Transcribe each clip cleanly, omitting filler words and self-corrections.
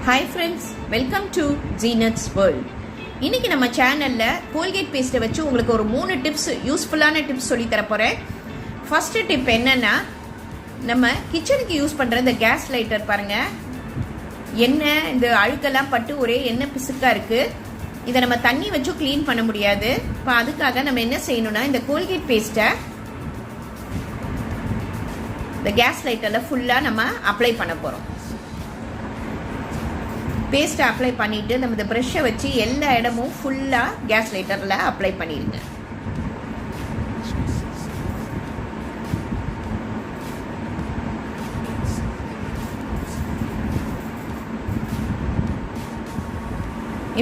Hi friends, welcome to Zeenat's world. இன்றைக்கி நம்ம சேனலில் கோல்கேட் பேஸ்ட்டை வச்சு உங்களுக்கு ஒரு 3 டிப்ஸ், யூஸ்ஃபுல்லான டிப்ஸ் சொல்லி தரப்போகிறேன். ஃபஸ்ட்டு டிப் என்னென்னா, நம்ம கிச்சனுக்கு யூஸ் பண்ணுற இந்த கேஸ் லைட்டர் பாருங்கள், எண்ணெய் இந்த அழுக்கெல்லாம் பட்டு ஒரே எண்ணெய் பிசுக்காக இருக்குது. இதை நம்ம தண்ணி வச்சு க்ளீன் பண்ண முடியாது. இப்போ அதுக்காக நம்ம என்ன செய்யணும்னா, இந்த கோல்கேட் பேஸ்ட்டை இந்த கேஸ் லைட்டரில் ஃபுல்லாக நம்ம அப்ளை பண்ண போகிறோம். பேஸ்ட்டை அப்ளை பண்ணிவிட்டு நம்ம இந்த ப்ரெஷ்ஷை வச்சு எல்லா இடமும் ஃபுல்லாக கேஸ் லைட்டரில் அப்ளை பண்ணிடுங்க.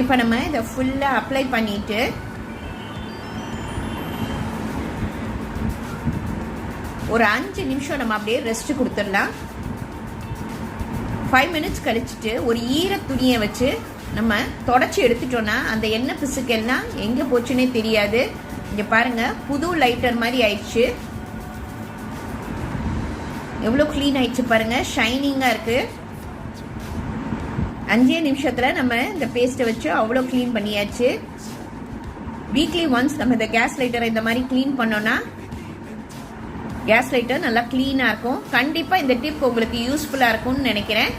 இப்போ நம்ம இதை ஃபுல்லாக அப்ளை பண்ணிவிட்டு ஒரு 5 நிமிஷம் நம்ம அப்படியே ரெஸ்ட் கொடுத்துடலாம். 5 மினிட்ஸ் கழிச்சுட்டு ஒரு ஈர துணியை வச்சு நம்ம தொடச்சி எடுத்துட்டோன்னா அந்த எண்ணெய் பிசுக்கெல்லாம் எங்கே போச்சுன்னே தெரியாது. இங்கே பாருங்கள், புது லைட்டர் மாதிரி ஆயிடுச்சு. எவ்வளோ க்ளீன் ஆயிடுச்சு பாருங்கள், ஷைனிங்காக இருக்குது. 5 நிமிஷத்தில் நம்ம இந்த பேஸ்ட்டை வச்சு அவ்வளோ க்ளீன் பண்ணியாச்சு. வீக்லி ஒன்ஸ் நம்ம இந்த கேஸ் லைட்டரை இந்த மாதிரி க்ளீன் பண்ணோன்னா கேஸ் லைட்டர் நல்லா க்ளீனாக இருக்கும். கண்டிப்பாக இந்த டிப் உங்களுக்கு யூஸ்ஃபுல்லாக இருக்கும்னு நினைக்கிறேன்.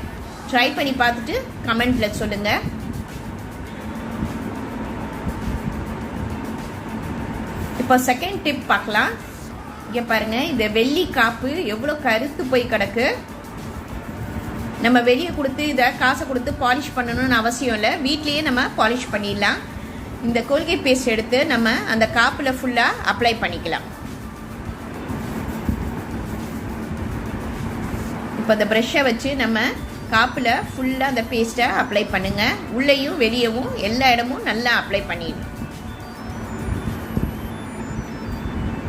ட்ரை பண்ணி பார்த்துட்டு கமெண்ட்டில் சொல்லுங்கள். இப்போ செகண்ட் டிப் பார்க்கலாம். இங்கே பாருங்கள், இந்த வெள்ளி காப்பு எவ்வளோ கருத்து போய் கிடக்கு. நம்ம வெளியே கொடுத்து இதை காசை கொடுத்து பாலிஷ் பண்ணணும்னு அவசியம் இல்லை, வீட்லேயே நம்ம பாலிஷ் பண்ணிடலாம். இந்த கோல்கேட் பேஸ்ட் எடுத்து நம்ம அந்த காப்பில் ஃபுல்லாக அப்ளை பண்ணிக்கலாம். இப்போ இந்த ப்ரெஷ்ஷை வச்சு நம்ம காப்பில் ஃபுல்லாக அந்த பேஸ்ட்டை அப்ளை பண்ணுங்கள். உள்ளேயும் வெளியவும் எல்லா இடமும் நல்லா அப்ளை பண்ணிடணும்.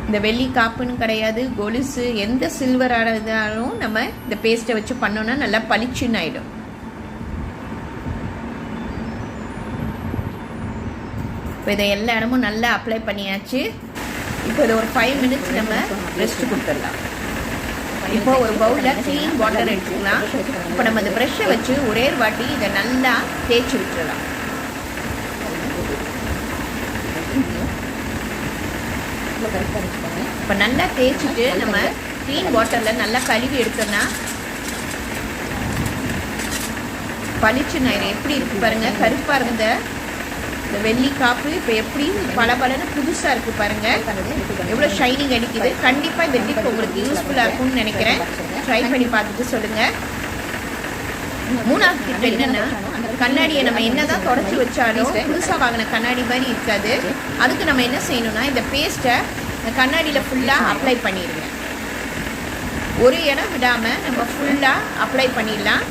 இந்த வெள்ளி காப்புன்னு கிடையாது, கொலுசு எந்த சில்வர் ஆனதாலும் நம்ம இந்த பேஸ்ட்டை வச்சு பண்ணோன்னா நல்லா பளிச்சுன்னு ஆகிடும். இப்போ இதை எல்லா இடமும் நல்லா அப்ளை பண்ணியாச்சு. இப்போ இதை ஒரு 5 மினிட்ஸ் நம்ம ரெஸ்ட் கொடுத்துடலாம். இப்போ ஒரு பவுலில் க்ளீன் வாட்டர் எடுத்துக்கலாம். இப்போ நம்ம இந்த ப்ரெஷ்ஷை வச்சு ஒரே வாட்டி இதை நல்லா தேய்ச்சி விட்டுடலாம். இப்போ நல்லா தேய்ச்சிட்டு நம்ம க்ளீன் வாட்டரில் நல்லா கழுவி எடுத்தோம்னா பளிச்சு நாயிரம் எப்படி இருக்குது பாருங்கள். கருப்பாக இருந்த இந்த வெள்ளி காப்பு இப்போ எப்படி பலன்னு புதுசாக இருக்குது பாருங்கள், எவ்வளோ ஷைனிங் அடிக்குது. கண்டிப்பாக இந்த டிப் உங்களுக்கு யூஸ்ஃபுல்லாக இருக்கும்னு நினைக்கிறேன். ட்ரை பண்ணி பார்த்துட்டு சொல்லுங்கள். 3வது டிப் என்னென்னா, கண்ணாடியை நம்ம என்ன தான் தொடச்சி வச்சாலும் புதுசாக வாங்கின கண்ணாடி மாதிரி இருக்காது. அதுக்கு நம்ம என்ன செய்யணும்னா, இந்த பேஸ்ட்டை இந்த கண்ணாடியில் ஃபுல்லாக அப்ளை பண்ணிடுங்க. ஒரு இடம் விடாமல் நம்ம ஃபுல்லாக அப்ளை பண்ணிடலாம்.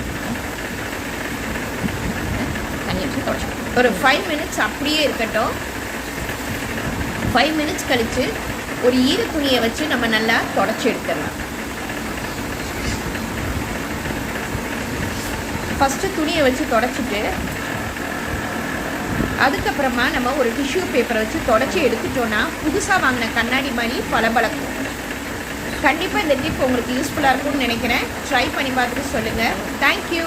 ஒரு 5 மினிட்ஸ் அப்படியே இருக்கட்டும். 5 மினிட்ஸ் கழித்து ஒரு ஈர துணியை வச்சு நம்ம நல்லா தொடச்சி எடுத்துடலாம். ஃபஸ்ட்டு துணியை வச்சு தொடச்சிட்டு அதுக்கப்புறமா நம்ம ஒரு டிஷ்யூ பேப்பரை வச்சு தொடச்சி எடுத்துட்டோன்னா புதுசாக வாங்கின கண்ணாடி மாதிரி பளபளக்கும். கண்டிப்பாக இந்த டிப் உங்களுக்கு யூஸ்ஃபுல்லாக இருக்கும்னு நினைக்கிறேன். ட்ரை பண்ணி பார்த்துட்டு சொல்லுங்கள். தேங்க்யூ.